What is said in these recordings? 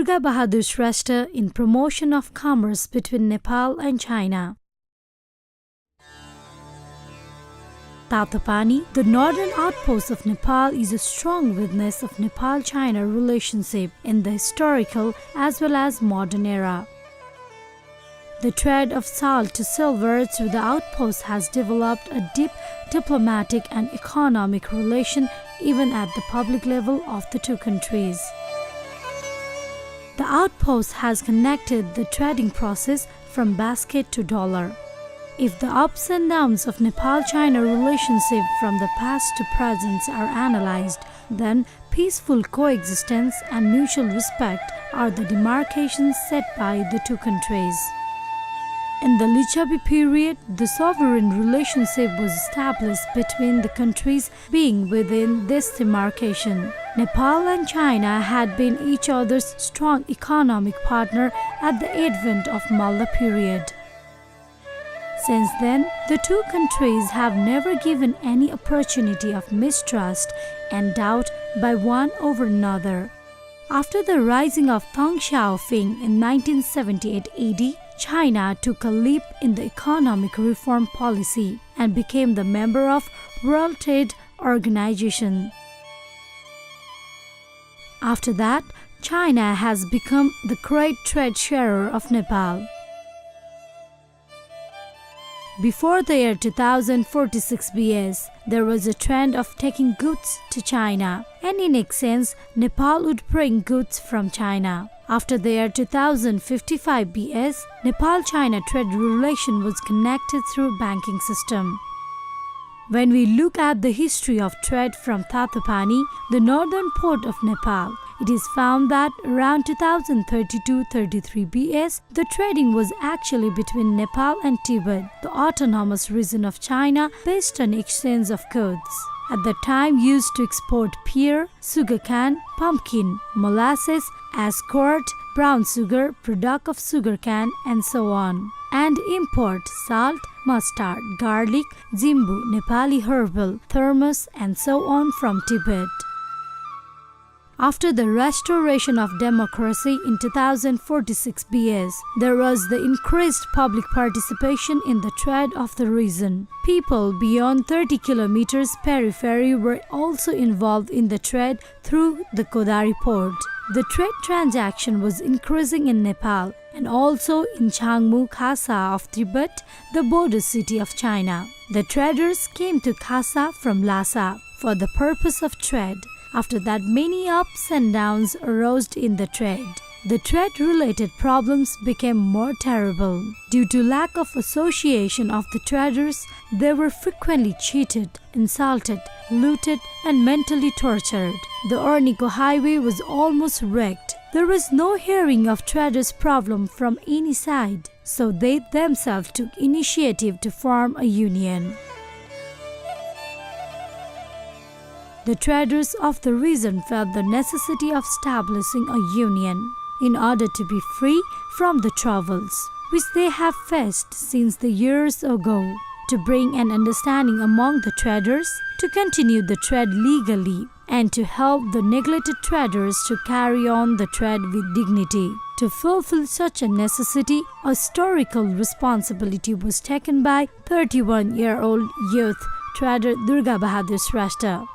Durga Bahadur Shrestha in promotion of commerce between Nepal and China. Tatapani, the northern outpost of Nepal, is a strong witness of Nepal-China relationship in the historical as well as modern era. The trade of salt to silver through the outpost has developed a deep diplomatic and economic relation even at the public level of the two countries. The outpost has connected the trading process from basket to dollar. If the ups and downs of Nepal-China relationship from the past to present are analyzed, then peaceful coexistence and mutual respect are the demarcations set by the two countries. In the Lichavi period, the sovereign relationship was established between the countries being within this demarcation. Nepal and China had been each other's strong economic partner at the advent of Malla period. Since then, the two countries have never given any opportunity of mistrust and doubt by one over another. After the rising of Deng Xiaoping in 1978 AD, China took a leap in the economic reform policy and became the member of World Trade Organization. After that, China has become the great trade sharer of Nepal. Before the year 2046 BS, there was a trend of taking goods to China, and in exchange, Nepal would bring goods from China. After the year 2055 BS, Nepal-China trade relation was connected through banking system. When we look at the history of trade from Tatapani, the northern port of Nepal, it is found that around 2032-33 BS, the trading was actually between Nepal and Tibet, the autonomous region of China, based on exchange of goods. At the time used to export pear, sugarcane, pumpkin, molasses, ascot, brown sugar, product of sugarcane, and so on, and import salt, mustard, garlic, jimbu, Nepali herbal, thermos, and so on from Tibet. After the restoration of democracy in 2046 BS, there was the increased public participation in the trade of the region. People beyond 30 kilometers periphery were also involved in the trade through the Kodari port. The trade transaction was increasing in Nepal and also in Changmu, Khasa of Tibet, the border city of China. The traders came to Khasa from Lhasa for the purpose of trade. After that, many ups and downs arose in the trade. The trade-related problems became more terrible. Due to lack of association of the traders, they were frequently cheated, insulted, looted, and mentally tortured. The Ornico highway was almost wrecked. There was no hearing of traders' problem from any side, so they themselves took initiative to form a union. The traders of the region felt the necessity of establishing a union in order to be free from the troubles which they have faced since the years ago, to bring an understanding among the traders, to continue the trade legally, and to help the neglected traders to carry on the trade with dignity. To fulfill such a necessity, a historical responsibility was taken by 31-year-old youth trader Durga Bahadur Shrestha.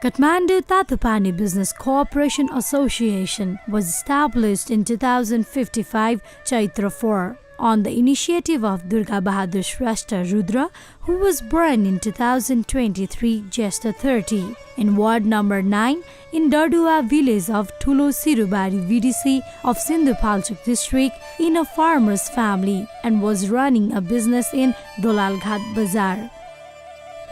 Kathmandu Tatapani Business Cooperation Association was established in 2055 Chaitra 4 on the initiative of Durga Bahadur Shrestha Rudra, who was born in 2023 Jesta 30 in Ward number 9 in Dardua village of Thulo Sirubari VDC of Sindhupalchok district in a farmer's family, and was running a business in Dolalghat Bazar.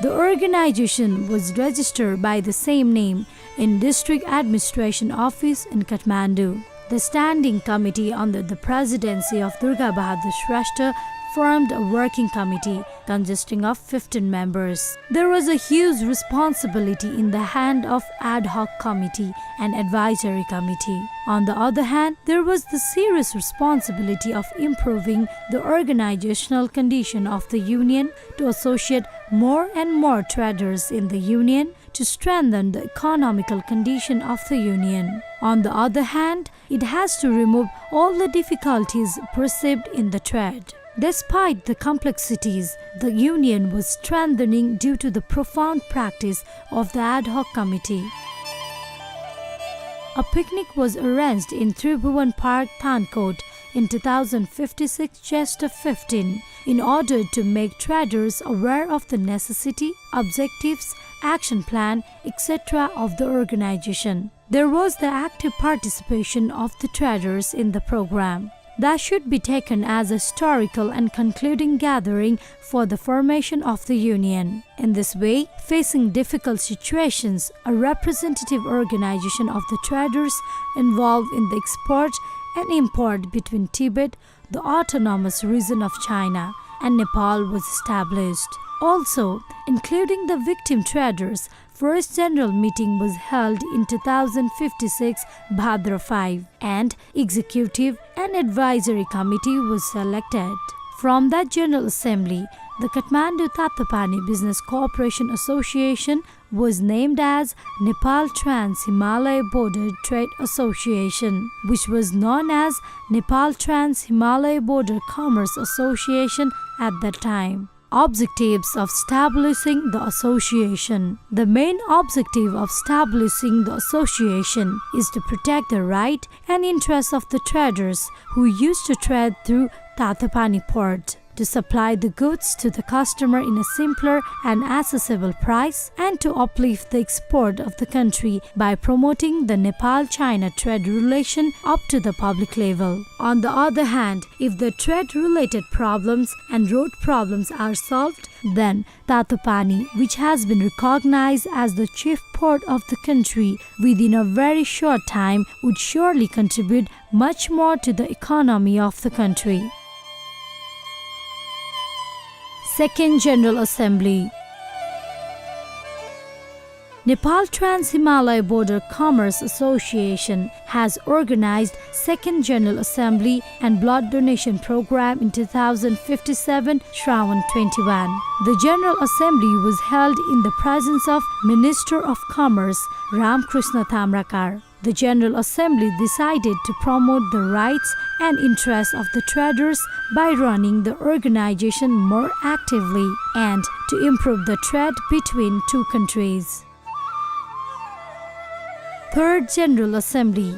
The organization was registered by the same name in District Administration Office in Kathmandu. The Standing Committee under the presidency of Durga Bahadur Shrestha formed a working committee consisting of 15 members. There was a huge responsibility in the hand of ad hoc committee and advisory committee. On the other hand, there was the serious responsibility of improving the organizational condition of the union, to associate more and more traders in the union, to strengthen the economical condition of the Union. On the other hand, it has to remove all the difficulties perceived in the trade. Despite the complexities, the Union was strengthening due to the profound practice of the ad hoc committee. A picnic was arranged in Tribhuvan Park, Thankot in 2056 Chester 15 in order to make traders aware of the necessity, objectives, action plan, etc. of the organization. There was the active participation of the traders in the program. That should be taken as a historical and concluding gathering for the formation of the Union. In this way, facing difficult situations, a representative organization of the traders involved in the export and import between Tibet, the autonomous region of China, and Nepal was established. Also, including the victim traders, first general meeting was held in 2056 Bhadra 5 and executive and advisory committee was selected. From that General Assembly, the Kathmandu Tattapani Business Cooperation Association was named as Nepal Trans-Himalaya Border Trade Association, which was known as Nepal Trans-Himalaya Border Commerce Association at that time. Objectives of establishing the association. The main objective of establishing the association is to protect the right and interests of the traders who used to trade through Tattapani port, to supply the goods to the customer in a simpler and accessible price, and to uplift the export of the country by promoting the Nepal-China trade relation up to the public level. On the other hand, if the trade-related problems and road problems are solved, then Tattapani, which has been recognized as the chief port of the country within a very short time, would surely contribute much more to the economy of the country. Second General Assembly. Nepal Trans-Himalaya Border Commerce Association has organized Second General Assembly and Blood Donation Program in 2057 Shravan 21. The General Assembly was held in the presence of Minister of Commerce Ramkrishna Tamrakar. The General Assembly decided to promote the rights and interests of the traders by running the organization more actively and to improve the trade between two countries. Third General Assembly.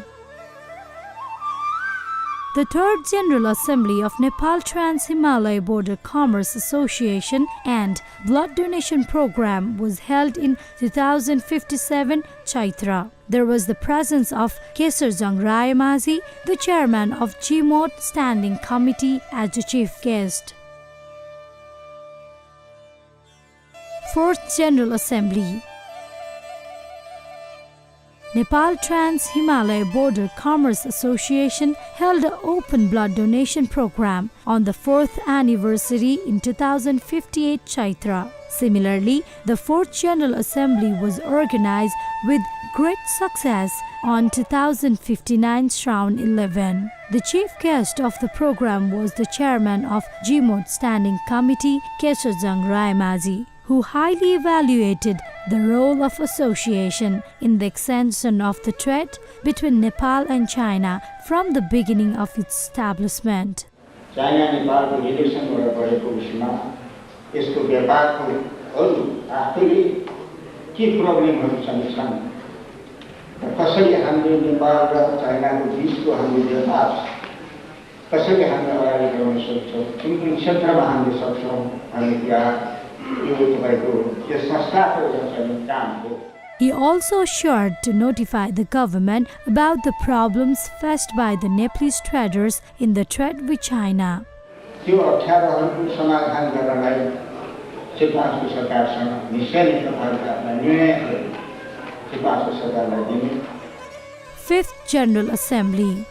The Third General Assembly of Nepal Trans-Himalaya Border Commerce Association and Blood Donation Program was held in 2057 Chaitra. There was the presence of Kesarjang Rayamazi, the chairman of GMOT Standing Committee, as the chief guest. Fourth General Assembly. Nepal Trans-Himalaya Border Commerce Association held an open blood donation program on the 4th anniversary in 2058 Chaitra. Similarly, the 4th General Assembly was organized with great success on 2059 Shravan 11. The chief guest of the program was the chairman of GMOT Standing Committee, Kesarjang Rayamazi, who highly evaluated the role of association in the extension of the trade between Nepal and China from the beginning of its establishment. China-Nepal relation बढेको उसमा यसको व्यापारको आफैले के प्रब्लमहरु छन् कसरी हामीले नेपाल र चाइनाको बीचको हाम्रो व्यापार कसरी हामीले अगाडि बढाउन सक्छौं कुन क्षेत्रमा हामीले सक्छौं भन्ने कुरा He also assured to notify the government about the problems faced by the Nepalese traders in the trade with China. Fifth General Assembly.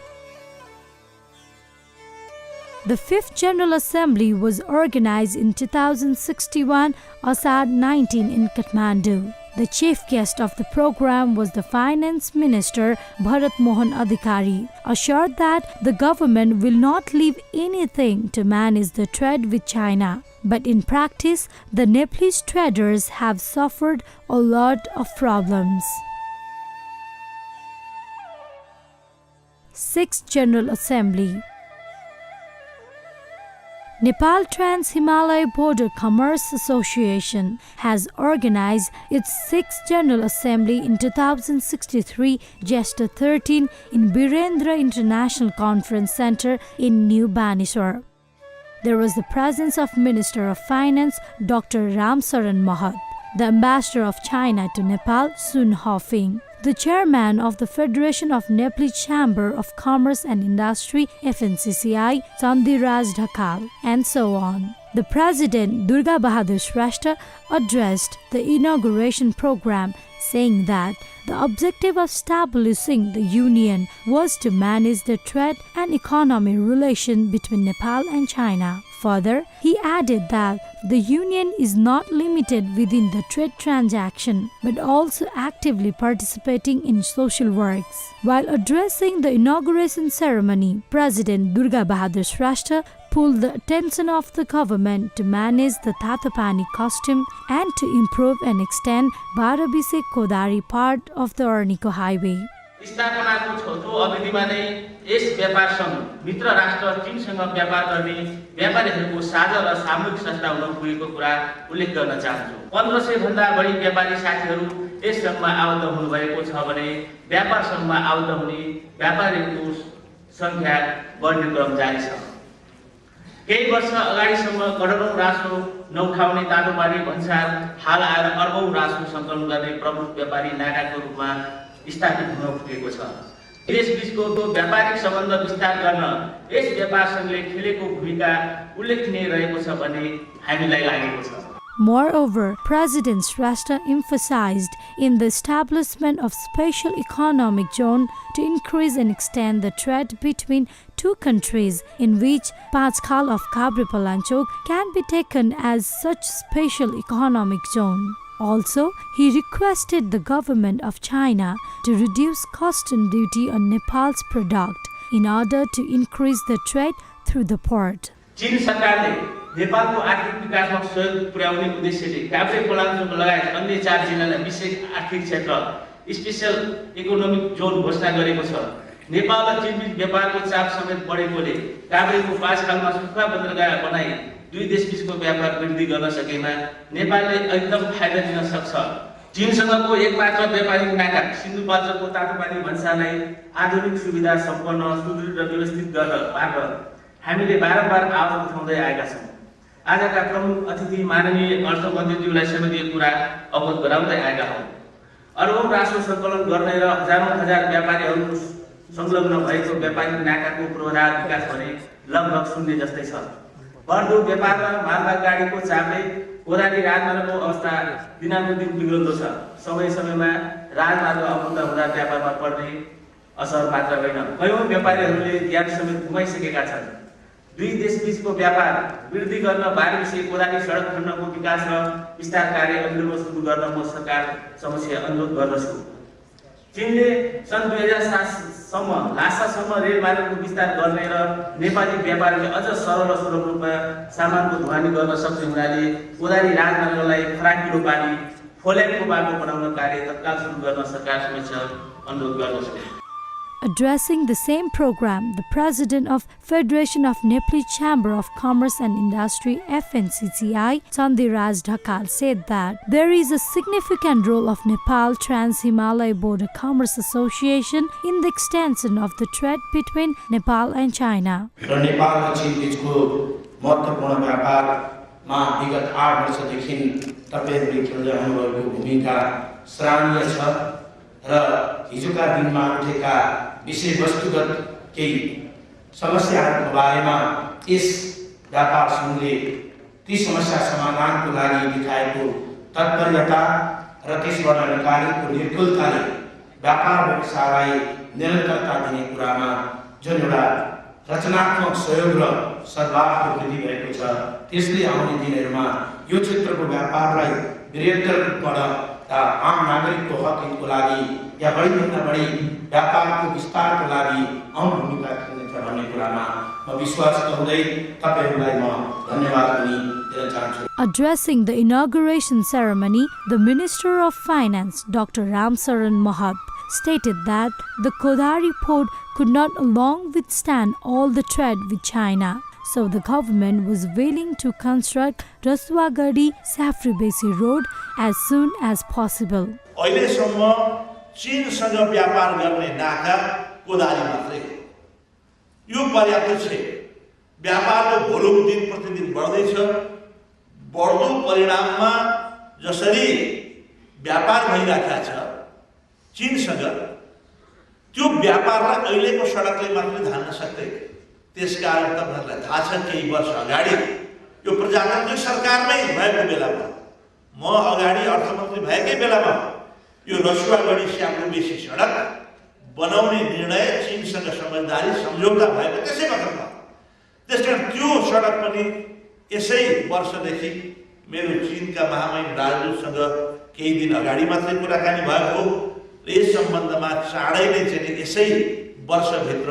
The Fifth General Assembly was organized in 2061 Asad 19 in Kathmandu. The chief guest of the program was the Finance Minister Bharat Mohan Adhikari, assured that the government will not leave anything to manage the trade with China. But in practice, the Nepalese traders have suffered a lot of problems. 6th General Assembly. Nepal Trans-Himalayan Border Commerce Association has organized its 6th General Assembly in 2063 Jesta 13 in Birendra International Conference Center in New Baneswar. There was the presence of Minister of Finance Dr. Ramsaran Mahat, the Ambassador of China to Nepal Sun Hofing, the Chairman of the Federation of Nepali Chamber of Commerce and Industry FNCCI Chandiraj Dhakal, and so on. The President Durga Bahadur Shrestha addressed the inauguration program, saying that the objective of establishing the union was to manage the trade and economic relation between Nepal and China. Further, he added that the union is not limited within the trade transaction, but also actively participating in social works. While addressing the inauguration ceremony, President Durga Bahadur Shrestha pulled the attention of the government to manage the Tatapani custom and to improve and extend Barabise Kodari part of the Arniko Highway. स्थापनाको छोटो अवधिमा नै yes व्यापार सङ्घ मित्र राष्ट्र चीनसँग व्यापार गर्ने व्यापारीहरूको साझा र सामूहिक संस्था हुन पुगेको कुरा उल्लेख गर्न चाहन्छु। 1500 भन्दा बढी व्यापारी साथीहरू यस सङ्घमा आबद्ध हुनुभएको छ भने व्यापार सङ्घमा आबद्ध हुने व्यापारीहरूको सङ्ख्या बढ्ने क्रम जारी छ। केही वर्ष अगाडिसम्म करोडौं रासो नउठाउने तातोपानी भन्सार हाल आएर अर्बौं रासो सङ्कलन गर्ने प्रमुख व्यापारी नाकाको रूपमा स्थापित हुन पुगेको छ। देशबीचको व्यापारिक सम्बन्ध विस्तार गर्न यस व्यापार सङ्घले खेलेको भूमिका उल्लेखनीय रहेको छ भन्ने हामीलाई लागेको छ। Moreover, President Shrestha emphasized in the establishment of special economic zone to increase and extend the trade between two countries, in which Pachkhal of Kabrepalanchok can be taken as such special economic zone. Also, he requested the government of China to reduce custom duty on Nepal's product in order to increase the trade through the port. चीन सरकारले नेपालको आर्थिक विकासमा सहयोग पुर्याउने उद्देश्यले काभ्रेपलाञ्चोक लगायत अन्य 4 जिल्लालाई विशेष आर्थिक क्षेत्र स्पेशल इकोनोमिक जोन घोषणा गरेको छ। नेपाल र चीनबीच व्यापारको चाप समेत बढेकोले काभ्रेको पाँचखालमा सुक्खा बन्दरगाह बनाई दुई देशबीचको व्यापार वृद्धि गर्न सकेमा नेपालले एकदम फाइदा दिन सक्छ। चीनसँगको एकमात्र व्यापारिक नाका सिन्धुपाल्चोकको तातोपानी भन्सालाई आधुनिक सुविधा सम्पन्न सुदृढ र व्यवस्थित गर्न हामीले बारम्बार आवाज उठाउँदै आएका छौँ। आजका प्रमुख अतिथि माननीय अर्थमन्त्रीज्यूलाई समेत यो कुरा अवगत गराउँदै आएका हौँ। अर्बौं रासो सङ्कलन गर्ने र हजारौं हजार व्यापारीहरू संलग्न भएको व्यापारिक नाकाको पूर्वाधार विकास भने लगभग शून्य जस्तै छ। बढ्दो व्यापार र मालगाडीको चापले कोदाली राजमार्गको अवस्था दिनानुदिन बिग्रँदो छ। समय समयमा राजमार्ग अवरुद्ध हुँदा व्यापारमा पर्ने असर मात्र होइन, कयौं व्यापारीहरूले ज्यान समेत गुमाइसकेका छन्। दुई देशबीचको व्यापार वृद्धि गर्न बारबिसे कोदाली सडक खण्डको विकास र विस्तार कार्य अविलम्ब सुरु गर्न म सरकार समक्ष अनुरोध गर्दछु। चीनले सन् 2007 सम्म लासासम्म रेलमार्गको विस्तार गर्ने र नेपाली व्यापारीले अझ सरल र सुलभ रूपमा सामानको ढुवानी गर्न सक्ने हुनाले कोदाली राजमार्गलाई फराकिलो पानी फोल्यानको बाटो बनाउन कार्य तत्काल सुरु गर्न सरकार समक्ष अनुरोध गर्दछु। Addressing the same program, the President of Federation of Nepali Chamber of Commerce and Industry FNCCI, Chandiraj Dhakal, said that there is a significant role of Nepal Trans-Himalayan Border Commerce Association in the extension of the trade between Nepal and China. Nepal र चीन बीचको महत्त्वपूर्ण व्यापारमा विगत 8 वर्षदेखि तपाईहरुले खेल्दै आउनुभएको भूमिका सराहनीय छ र हिजोका दिनमा उठेका विषयवस्तुगत केही समस्याहरूको बारेमा यस व्यापार सङ्घले ती समस्या समाधानको लागि देखाएको तत्परता र त्यसबाट निकालेको निर्कुलताले व्यापार व्यवसायलाई निरन्तरता दिने कुरामा जुन एउटा रचनात्मक सहयोग र सद्भावको वृद्धि भएको छ, त्यसले आउने दिनहरूमा यो क्षेत्रको व्यापारलाई वृहत्तर रूपबाट आम नागरिकको हक हितको लागि या बढीभन्दा बढी व्यापारको विस्तारको लागि अहम भूमिका खेल्नेछ भन्ने कुरामा म विश्वास गर्दै तपाईहरुलाई म धन्यवाद पनि दिन चाहन्छु। Addressing the inauguration ceremony, the Minister of Finance, Dr. Ramsaran Mahat, stated that the Kodari port could not long withstand all the trade with China. So the government was willing to construct Rasuagadi-Safribesi road as soon as possible. अहिलेसम्म चीनसँग व्यापार गर्ने नाका कोदारी मात्रै हो। यो पर्याप्त छ। व्यापारको volume दिन प्रतिदिन बढ्दैछ। बढ्दो परिणाममा जसरी व्यापार भइरहेको छ चीनसँग त्यो व्यापारलाई अहिलेको सडकले मात्रै धान्न सक्दैन। त्यसकारण तपाईहरुलाई थाहा छ केही वर्ष अगाडि यो प्रजातान्त्रिक सरकारमै भएको बेलामा म अगाडि अर्थमन्त्री भएकै बेलामा यो रसुवागढी स्याफ्रेबेसी सडक बनाउने निर्णय चीनसँग समझदारी सम्झौता भएको त्यसै वखतमा। त्यसकारण त्यो सडक पनि यसै वर्षदेखि मेरो चीनका महामहिम राजदूतसँग केही दिन अगाडि मात्रै कुराकानी भएको हो। यस सम्बन्धमा चाँडै नै चाहिँ यसै वर्षभित्र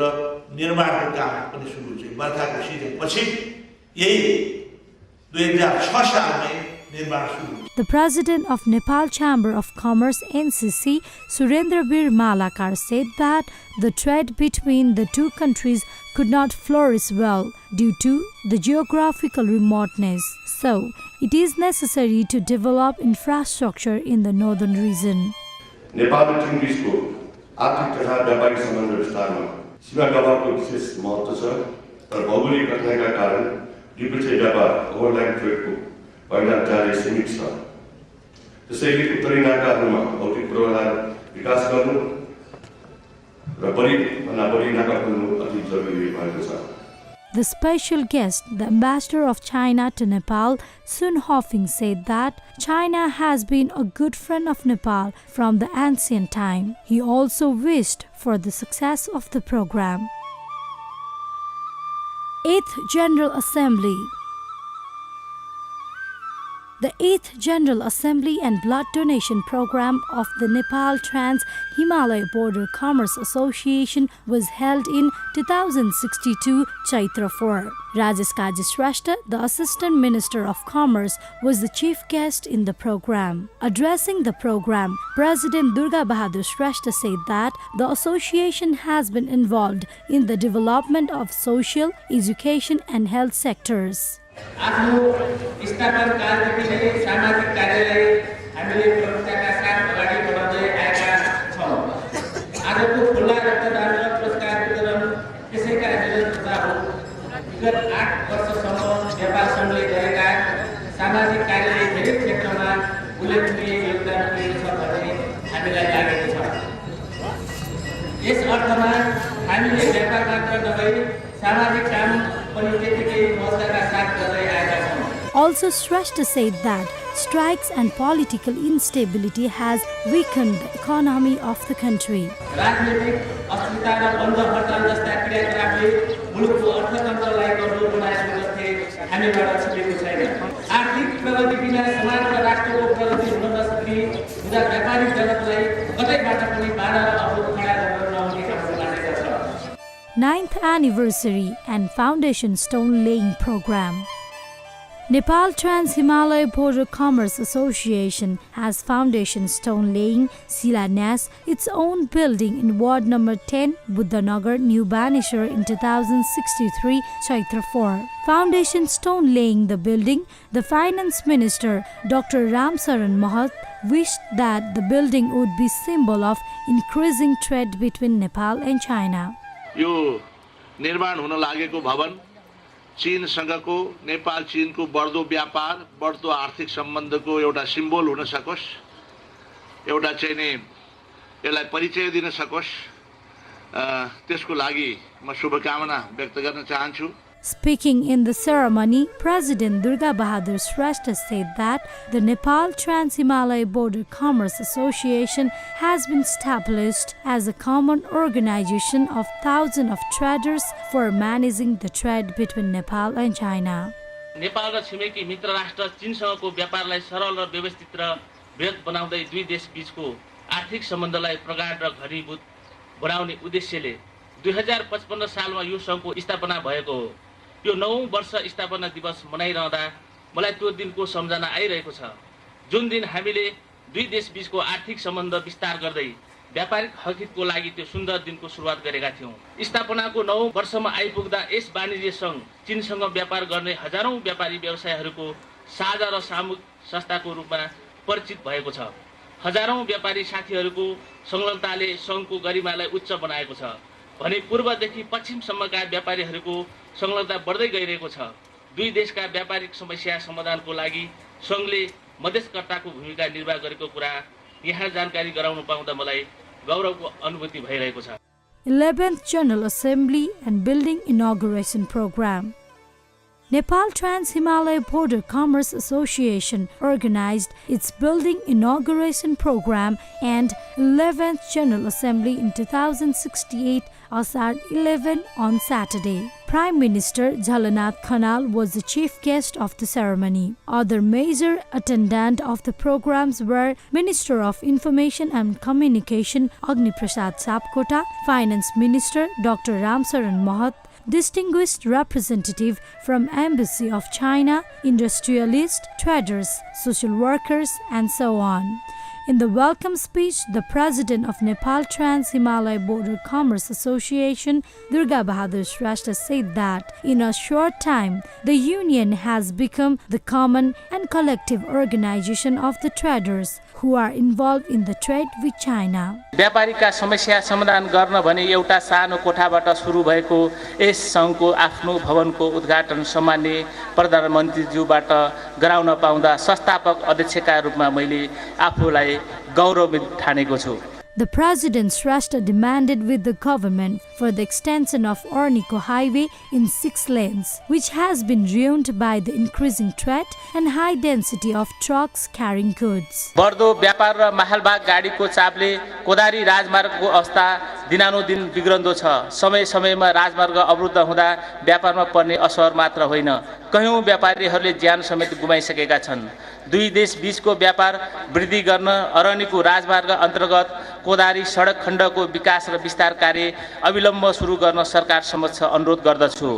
निर्माणको काम पनि सुरु हुन्छ। बर्खाको सिजन पछि यही 2006 सालमै निर्माण सुरु हुन्छ। The president of Nepal Chamber of Commerce NCC, Surendrabir Malakar, said that the trade between the two countries could not flourish well due to the geographical remoteness. So, it is necessary to develop infrastructure in the northern region. Nepal र चीन बीचको आर्थिक तथा व्यापारिक सम्बन्ध विस्तारमा सीमा कभरको विशेष महत्त्व छ, तर भौगोलिक कठिनाइका कारण द्विपक्षीय व्यापार ओभरल्यान्ड ट्रेडको परिणाम जारी सीमित छ। त्यसैले उत्तरी नाकाहरूमा भौतिक पूर्वाधार विकास गर्नु र बढीभन्दा बढी नाका खोल्नु अति जरुरी भएको छ। The special guest, the ambassador of China to Nepal, Sun Hofing, said that China has been a good friend of Nepal from the ancient time. He also wished for the success of the program. 8th General Assembly. The 8th General Assembly and Blood Donation Program of the Nepal Trans-Himalayan Border Commerce Association was held in 2062 Chaitra 4. Rajesh Kaji Shrestha, the Assistant Minister of Commerce, was the chief guest in the program. Addressing the program, President Durga Bahadur Shrestha said that the association has been involved in the development of social, education and health sectors. आफ्नो स्थापना कालदेखि नै सामाजिक कार्यलाई हामीले प्रमुखताका साथ अगाडि बढाउँदै आएका छौँ। आजको खुल्ला रक्तदान र पुरस्कार वितरण त्यसैका निरन्तरता हो। विगत 8 वर्षसम्म व्यापार सङ्घले गरेका सामाजिक कार्यले धेरै क्षेत्रमा उल्लेखनीय योगदान पुर्याएको छ भन्ने हामीलाई लागेको छ। यस अर्थमा हामीले व्यापार मात्र नभई सामाजिक काम पनि त्यतिकै महत्त्वका साथ गर्दै आएका छौँ। Also, Shrestha said that strikes and political instability has weakened the economy of the country. राजनीतिक अस्थिरता र बन्द हडताल जस्ता क्रियाकलापले मुलुकको अर्थतन्त्रलाई कमजोर बनाएको जस्तै हामीबाट छिपेको छैन। आर्थिक प्रगति बिना समाज र राष्ट्रको प्रगति हुन नसक्ने हुँदा व्यापारिक जगतलाई कतैबाट पनि बाधा र अवरोध खडा गर्न नहुने हाम्रो मान्यता छ। 9th Anniversary and Foundation Stone Laying Program. Nepal Trans-Himalayan Border Commerce Association has foundation stone laying Silanyas, its own building in Ward number 10, Buddhanagar, New Baneshwar in 2063, Chaitra 4. Foundation stone laying the building, the Finance Minister Dr. Ramsaran Mahat wished that the building would be symbol of increasing trade between Nepal and China. यो निर्माण हुन लागेको भवन चीनसँगको नेपाल चीनको बढ्दो व्यापार बढ्दो आर्थिक सम्बन्धको एउटा सिम्बल हुन सकोस्, एउटा चाहिँ नि यसलाई परिचय दिन सकोस्, त्यसको लागि म शुभकामना व्यक्त गर्न चाहन्छु। Speaking in the ceremony, President Durga Bahadur Shrestha said that the Nepal Trans-Himalayan Border Commerce Association has been established as a common organization of thousands of traders for managing the trade between Nepal and China. Nepal र छिमेकी मित्र राष्ट्र चीनसँगको व्यापारलाई सरल र व्यवस्थित र बृहत बनाउँदै दुई देश बीचको आर्थिक सम्बन्धलाई प्रगाढ र घनीभूत बनाउने उद्देश्यले 2055 सालमा यो सङ्घको स्थापना भएको हो। यो 9औं वर्ष स्थापना दिवस मनाइरहँदा मलाई त्यो दिनको सम्झना आइरहेको छ जुन दिन हामीले दुई देश बीचको आर्थिक सम्बन्ध विस्तार गर्दै व्यापारिक हकितको लागि त्यो सुन्दर दिनको सुरुवात गरेका थियौँ। स्थापनाको 9औं वर्षमा आइपुग्दा यस वाणिज्य सङ्घ चीनसँग व्यापार गर्ने हजारौं व्यापारी व्यवसायहरूको साझा र सामूहिक संस्थाको रूपमा परिचित भएको छ। हजारौं व्यापारी साथीहरूको संलग्नताले सङ्घको गरिमालाई उच्च बनाएको छ भने पूर्वदेखि पश्चिमसम्मका व्यापारीहरूको संलग्नता बढ्दै गइरहेको छ। दुई देशका व्यापारिक समस्या समाधानको लागि सङ्घले मध्यस्थकर्ताको भूमिका निर्वाह गरेको कुरा यहाँ जानकारी गराउन पाउँदा मलाई गौरवको अनुभूति भइरहेको छ। 11th General Assembly and Building Inauguration Program. Nepal Trans-Himalayan Border Commerce Association organized its Building Inauguration Program and 11th General Assembly in 2068 Asad 11 on Saturday. Prime Minister Jhalanath Khanal was the chief guest of the ceremony. Other major attendants of the programs were Minister of Information and Communication Agni Prasad Sapkota, Finance Minister Dr. Ramsaran Mahat, distinguished representative from Embassy of China, industrialists, traders, social workers, and so on. In the welcome speech, the president of Nepal Trans-Himalayan Border Commerce Association, Durga Bahadur Shrestha, said that in a short time, the union has become the common and collective organization of the traders who are involved in the trade with China. व्यापारीका समस्या समाधान गर्न भने एउटा सानो कोठाबाट सुरु भएको yes सङ्घको आफ्नो भवनको उद्घाटन सम्माननीय प्रधानमन्त्रीज्यूबाट गराउन पाउँदा संस्थापक अध्यक्षका रूपमा मैले आफूलाई गौरवित ठानेको छु। The President Shrestha demanded with the government for the extension of Ornico Highway in 6 lanes, which has been ruined by the increasing threat and high density of trucks carrying goods. बढ्दो व्यापार र मालवाहक गाडीको चापले कोदारी राजमार्गको अवस्था दिनानुदिन बिग्रन्दो छ। समय समयमा राजमार्ग अवरुद्ध हुँदा व्यापारमा पर्ने असर मात्र होइन, कयौं व्यापारीहरूले ज्यान समेत गुमाइसकेका छन्। दुई देश बीचको व्यापार वृद्धि गर्न अरनिको राजमार्ग अन्तर्गत कोदारी सडक खण्डको विकास र विस्तार कार्य अविलम्ब सुरु गर्न सरकार समक्ष अनुरोध गर्दछु।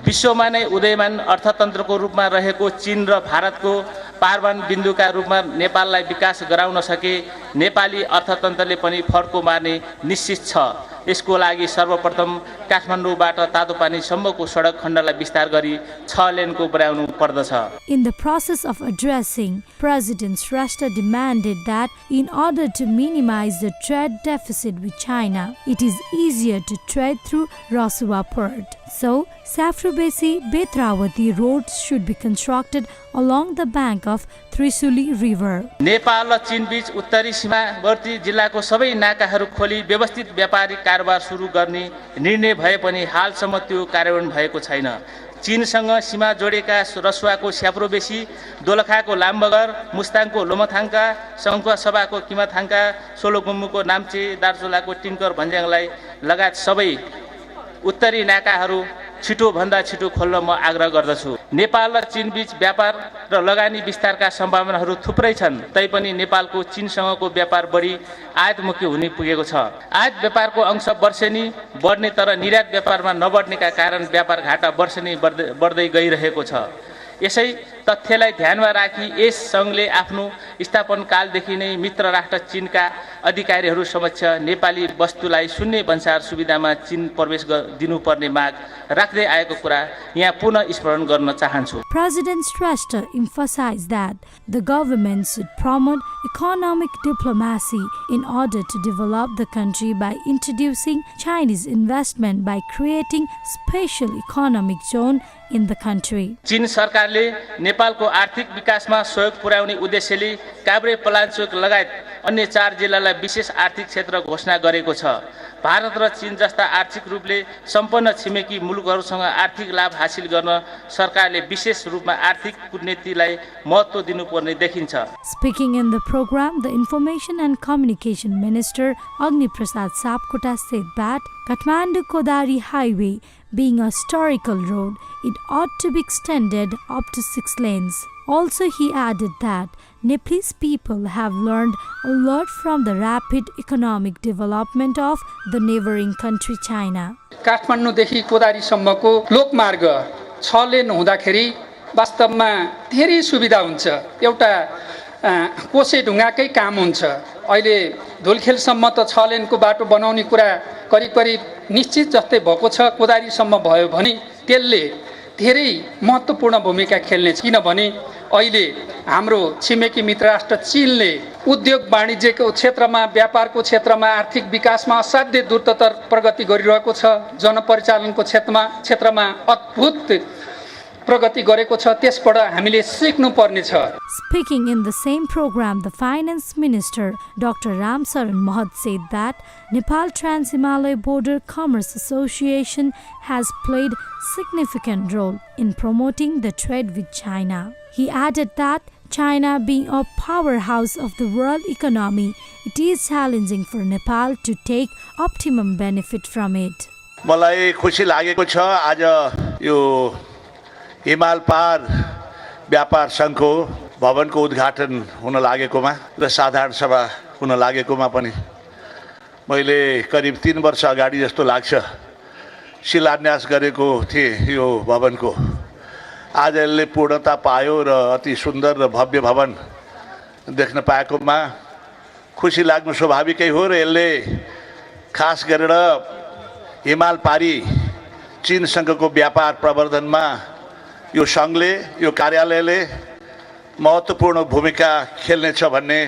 विश्वमा नै उदयमान अर्थतन्त्रको रूपमा रहेको चीन र भारतको पारवान बिन्दुका रूपमा नेपाललाई विकास गराउन सके नेपाली अर्थतन्त्रले पनि फड्को मार्ने निश्चित छ। यसको लागि सर्वप्रथम काठमाडौँबाट तातोपानीसम्मको सडक खण्डलाई विस्तार गरी 6 लेनको बनाउनु पर्दछ। In the process of addressing, President Shrestha demanded that in order to minimize the trade deficit with China, it is easier to trade through Rasuwa port. So, Safrubesi Betravati roads should be constructed along the bank of Trisuli River. Nepal र चीन बीच उत्तरी सीमावर्ती जिल्लाको सबै नाकाहरू खोली व्यवस्थित व्यापारिक कारोबार सुरु गर्ने निर्णय भए पनि हालसम्म त्यो कार्यान्वयन भएको छैन। चीनसँग सीमा जोडेका रसुवाको स्याप्रोबेसी, दोलखाको लामबगर, मुस्ताङको लोमथाङका, सङ्खुवासभाको किमाथाङका, सोलोगुम्बुको नाम्चे, दार्चुलाको टिङ्कर भन्ज्याङलाई लगायत सबै उत्तरी नाकाहरू छिटोभन्दा छिटो खोल्न म आग्रह गर्दछु। नेपाल र चीन बीच व्यापार र लगानी विस्तारका सम्भावनाहरू थुप्रै छन्, तैपनि नेपालको चीनसँगको व्यापार बढी आयातमुखी हुने पुगेको छ। आयात व्यापारको अंश वर्षेनी बढ्ने तर निर्यात व्यापारमा नबढ्नेका कारण व्यापार घाटा वर्षेनी बढ्दै गइरहेको छ। यसै तथ्यलाई ध्यानमा राखी यस सङ्घले आफ्नो स्थापना कालदेखि नै मित्र राष्ट्र चीनका अधिकारीहरू समक्ष नेपाली वस्तुलाई शून्य भन्सार सुविधामा चीन प्रवेश दिनुपर्ने माग राख्दै आएको कुरा यहाँ पुनः स्मरण गर्न चाहन्छु। President Shrestha emphasized that the government should promote economic diplomacy in order to develop the country by introducing Chinese investment by creating special economic zone in the country. चीन सरकारले नेपालको आर्थिक विकासमा सहयोग पुर्याउने उद्देश्यले काभ्रे पलाञ्चोक लगायत अन्य 4 जिल्लालाई विशेष आर्थिक क्षेत्र घोषणा गरेको छ। भारत र चीन जस्ता आर्थिक रूपले सम्पन्न छिमेकी मुलुकहरूसँग आर्थिक लाभ हासिल गर्न सरकारले विशेष रूपमा आर्थिक कूटनीतिलाई महत्त्व दिनुपर्ने देखिन्छ। Speaking in the program, the Information and Communication Minister Agni Prasad Sapkota said that Kathmandu-Kodari Highway being a historical road, it ought to be extended up to 6 lanes. Also, he added that Nepalese people have learned a lot from the rapid economic development of the neighboring country China. काठमाडौँदेखि कोदारीसम्मको लोकमार्ग 6 लेन हुँदाखेरि वास्तवमा धेरै सुविधा हुन्छ। एउटा कोसे ढुङ्गाकै काम हुन्छ। अहिले धुलखेलसम्म त 6 लेनको बाटो बनाउने कुरा करिब निश्चित जस्तै भएको छ। कोदारीसम्म भयो भने त्यसले धेरै महत्त्वपूर्ण भूमिका खेल्ने, किनभने अहिले हाम्रो छिमेकी मित्र राष्ट्र चीनले उद्योग वाणिज्यको क्षेत्रमा, व्यापारको क्षेत्रमा, आर्थिक विकासमा असाध्य द्रुततर प्रगति गरिरहेको छ। जनपरिचालनको क्षेत्रमा अद्भुत प्रगति गरेको छ। त्यसबाट हामीले सिक्नु पर्ने छ। Speaking in the same program, the Finance Minister Dr. Ramsaran Mahad said that Nepal Trans-Himalaya Border Commerce Association has played significant role in promoting the trade with China. He added that China being a powerhouse of the world economy, it is challenging for Nepal to take optimum benefit from it. मलाई खुसी लागेको छ आज यो हिमाल पार व्यापार सङ्घको भवनको उद्घाटन हुन लागेकोमा र साधारण सभा हुन लागेकोमा पनि मैले करिब 3 वर्ष अगाडि जस्तो लाग्छ शिलान्यास गरेको थिएँ यो भवनको। आज यसले पूर्णता पायो र अति सुन्दर र भव्य भवन देख्न पाएकोमा खुसी लाग्नु स्वाभाविकै हो र यसले खास गरेर हिमाल पारी चीनसँगको व्यापार प्रवर्धनमा यो सङ्घले, यो कार्यालयले महत्त्वपूर्ण भूमिका खेल्नेछ भन्ने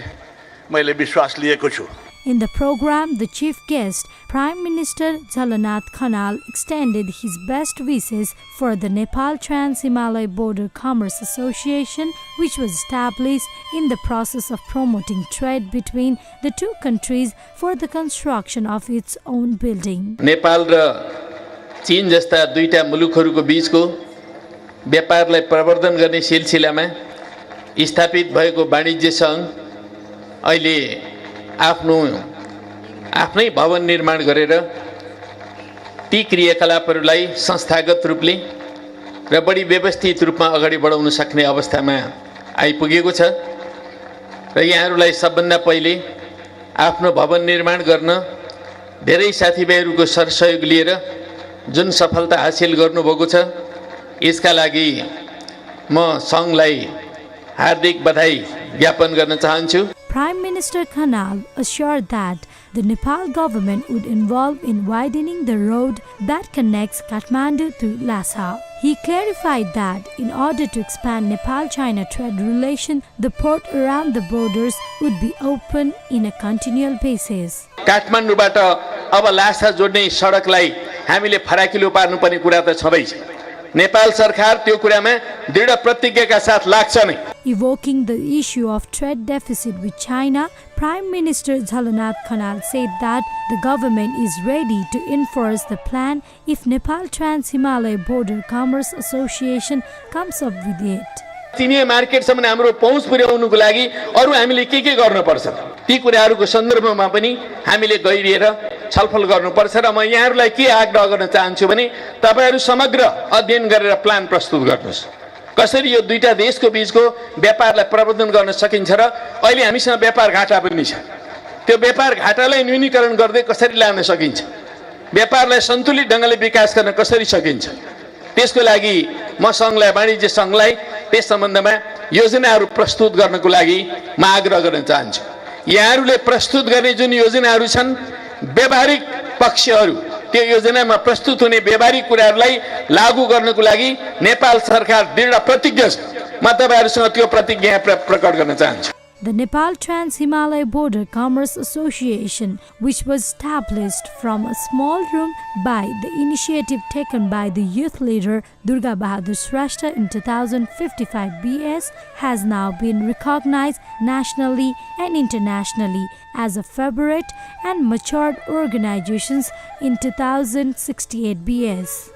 मैले विश्वास लिएको छु। In the program, the chief guest, Prime Minister Jhalanath Khanal, extended his best wishes for the Nepal Trans-Himalaya Border Commerce Association, which was established in the process of promoting trade between the two countries for the construction of its own building. Nepal र चीन जस्ता दुईटा मुलुकहरूको बीचको व्यापारलाई प्रवर्धन गर्ने सिलसिलामा स्थापित भएको वाणिज्य सङ्घ अहिले आफ्नै भवन निर्माण गरेर ती क्रियाकलापहरूलाई संस्थागत रूपले र बढी व्यवस्थित रूपमा अगाडि बढाउन सक्ने अवस्थामा आइपुगेको छ र यहाँहरूलाई सबभन्दा पहिले आफ्नो भवन निर्माण गर्न धेरै साथीभाइहरूको सरसहयोग लिएर जुन सफलता हासिल गर्नुभएको छ यसका लागि म सङ्घलाई हार्दिक बधाई ज्ञापन गर्न चाहन्छु। Prime Minister Khanal assured that the Nepal government would involve in widening the road that connects Kathmandu to Lhasa. He clarified that in order to expand Nepal-China trade relation, the port around the borders would be open in a continual basis. काठमाडौँबाट अब लासा जोड्ने सडकलाई हामीले फराकिलो पार्नुपर्ने कुरा त छँदैछ। नेपाल सरकार त्यो कुरामा दृढ प्रतिज्ञाका साथ लाग्छ नै। Evoking the issue of trade deficit with China, Prime Minister Jhalanath Khanal said that the government is ready to enforce the plan if Nepal Trans-Himalaya Border Commerce Association comes up with it. चिनिया मार्केटसम्म हाम्रो पहुँच पुर्याउनुको लागि अरु हामीले के गर्नुपर्छ ती कुराहरूको सन्दर्भमा पनि हामीले गहिरिएर छलफल गर्नुपर्छ र म यहाँहरूलाई के आग्रह गर्न चाहन्छु भने तपाईहरु समग्र अध्ययन गरेर प्लान प्रस्तुत गर्नुस् कसरी यो दुईटा देशको बीचको व्यापारलाई प्रवर्धन गर्न सकिन्छ र अहिले हामीसँग व्यापार घाटा पनि छ त्यो व्यापार घाटालाई न्यूनीकरण गर्दै कसरी लान सकिन्छ व्यापारलाई सन्तुलित ढंगले विकास गर्न कसरी सकिन्छ त्यसको लागि म संघलाई वाणिज्य संघलाई त्यस सम्बन्धमा योजनाहरू प्रस्तुत गर्नको लागि म आग्रह गर्न चाहन्छु। यहाँहरूले प्रस्तुत गर्ने जुन योजनाहरू छन् व्यावहारिक पक्षहरू त्यो योजनामा प्रस्तुत हुने व्यावहारिक कुराहरूलाई लागू गर्नको लागि नेपाल सरकार दृढ प्रतिज्ञ छ। म तपाईहरुसँग त्यो प्रतिज्ञा प्रकट गर्न चाहन्छु। The Nepal Trans-Himalaya Border Commerce Association, which was established from a small room by the initiative taken by the youth leader Durga Bahadur Shrestha in 2055 BS, has now been recognized nationally and internationally as a favorite and matured organizations in 2068 BS.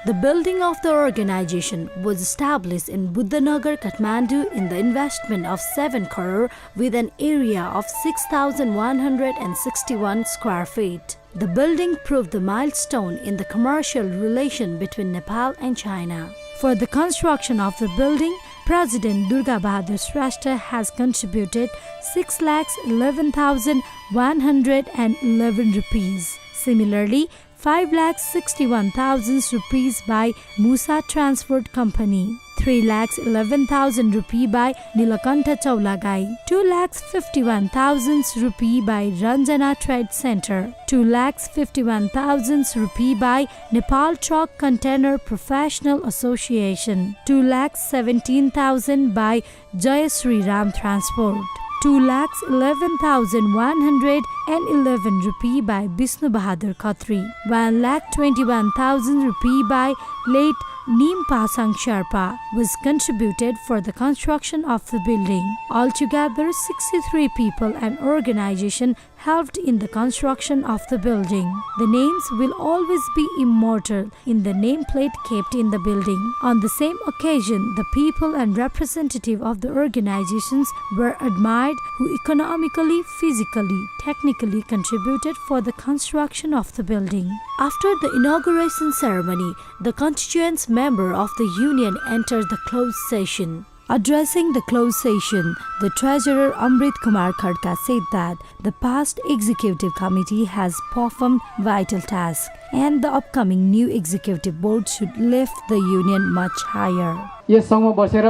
The building of the organization was established in Buddhanagar, Kathmandu in the investment of 7 crore with an area of 6,161 square feet. The building proved the milestone in the commercial relation between Nepal and China. For the construction of the building, President Durga Bahadur Shrestha has contributed 6,11,111 rupees. Similarly, 5,61,000 rupees by Musa Transport Company, 3,11,000 rupee by Nilakantha Chaulagai, 2,51,000 rupee by Ranjana Trade Center, 2,51,000 rupee by Nepal Truck Container Professional Association, 2,17,000 by Jai Sri Ram Transport, 2,11,111 rupee by Vishnu Bahadur Khatri, 1,21,000 rupee by late Neem Pasang Sherpa was contributed for the construction of the building. Altogether, 63 people and organization helped in the construction of the building. The names will always be immortal in the nameplate kept in the building. On the same occasion, the people and representative of the organizations were admired who economically, physically, technically contributed for the construction of the building. After the inauguration ceremony, the constituents member of the union entered the closed session. Addressing the closed session, the Treasurer Amrit Kumar Khadka said that the past Executive Committee has performed vital tasks and the upcoming new Executive Board should lift the union much higher. यस सँगमा बसेर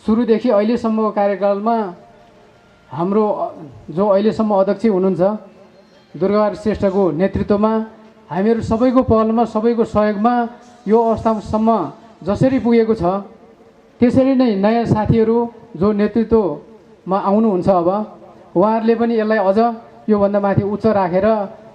सुरुदेखि अहिलेसम्मको कार्यकालमा हाम्रो जो अहिलेसम्म अध्यक्ष हुनुहुन्छ दुर्गाबहादुर श्रेष्ठको नेतृत्वमा हामीहरू सबैको पहलमा सबैको सहयोगमा यो अवस्थासम्म जसरी पुगेको छ त्यसरी नै नयाँ साथीहरू जो नेतृत्वमा आउनुहुन्छ अब उहाँहरूले पनि यसलाई अझ योभन्दा माथि उच्च राखेर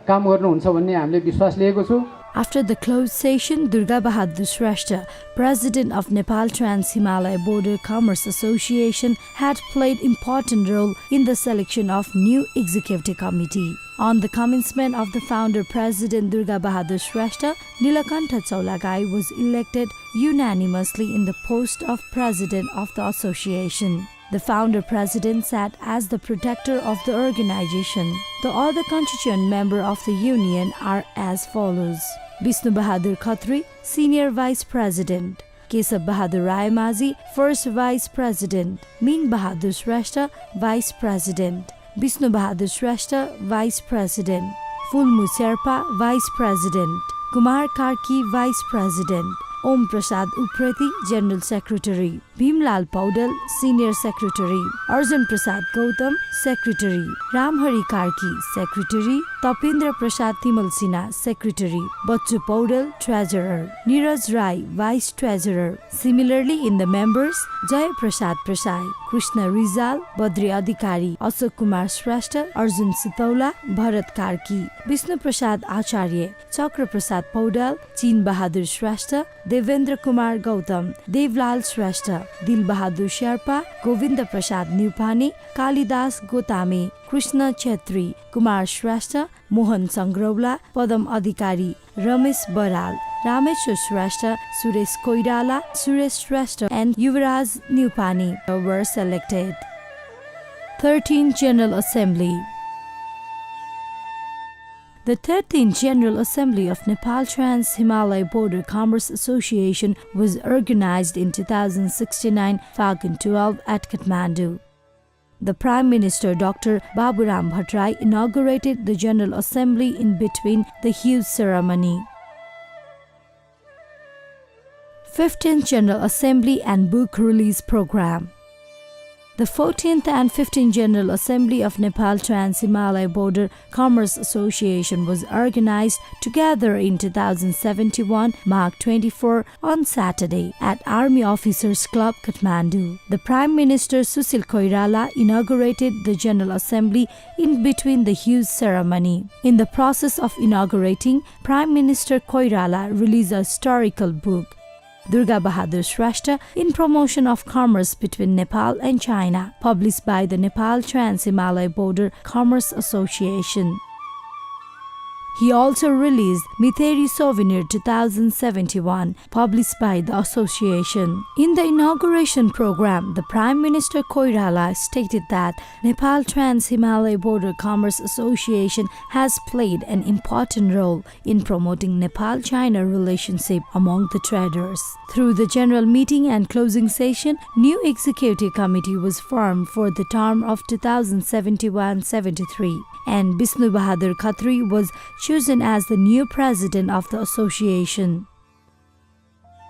काम गर्नुहुन्छ भन्ने हामीले विश्वास लिएको छु. After the closed session, Durga Bahadur Shrestha, President of Nepal Trans-Himalaya Border Commerce Association, had played important role in the selection of new Executive Committee. On the commencement of the founder President Durga Bahadur Shrestha, Nilakantha Chaulagai was elected unanimously in the post of President of the Association. The founder president sat as the protector of the organization. The other constituent members of the union are as follows: Vishnu Bahadur Khatri, Senior Vice President; Kesab Bahadur Rayamazi, First Vice President; Min Bahadur Shrestha, Vice President; Vishnu Bahadur Shrestha, Vice President; Fulmu Sherpa, Vice President; Kumar Karki, Vice President; Om Prasad Upreti, General Secretary; Bhimlal Paudal, Senior Secretary; Arjun Prasad Gautam, Secretary; Ramhari Karki, Secretary; Tapindra Prasad Timal Sinha, Secretary; Bachchu Paudal, Treasurer; Neeraj Rai, Vice Treasurer. Similarly, in the members, Jay Prasad Prasai, Krishna Rizal, Badri Adhikari, Ashok Kumar Shrestha, Arjun Sitaula, Bharat Karki, Vishnu Prasad Acharya, Chakra Prasad Paudal, Chin Bahadur Shrestha, Devendra Kumar Gautam, Devlal Shrestha, Dil Bahadur Sherpa, Govinda Prasad Nupani, Kalidas Gotame, Krishna Chetri, Kumar Shrestha, Mohan Sangraula, Padam Adhikari, Ramesh Baral, Rameshwar Shrestha, Suresh Koirala, Suresh Shrestha and Yuvraj Nupani were selected. 13th General Assembly. The 13th General Assembly of Nepal Trans-Himalaya Border Commerce Association was organized in 2069 Phagun 12 at Kathmandu. The Prime Minister Dr. Baburam Bhattarai inaugurated the General Assembly in between the huge ceremony. 15th General Assembly and Book Release Program. The 14th and 15th General Assembly of Nepal Trans-Himalaya Border Commerce Association was organized together in 2071 March 24 on Saturday at Army Officers Club, Kathmandu. The Prime Minister Susil Koirala inaugurated the General Assembly in between the huge ceremony. In the process of inaugurating, Prime Minister Koirala released a historical book, Durga Bahadur Shrestha, in promotion of commerce between Nepal and China, published by the Nepal Trans-Himalaya Border Commerce Association. He also released Mitheri Souvenir 2071, published by the association. In the inauguration program, the Prime Minister Koirala stated that Nepal Trans-Himalaya Border Commerce Association has played an important role in promoting Nepal-China relationship among the traders. Through the general meeting and closing session, new executive committee was formed for the term of 2071-73, and Vishnu Bahadur Khatri was chosen as the new president of the association.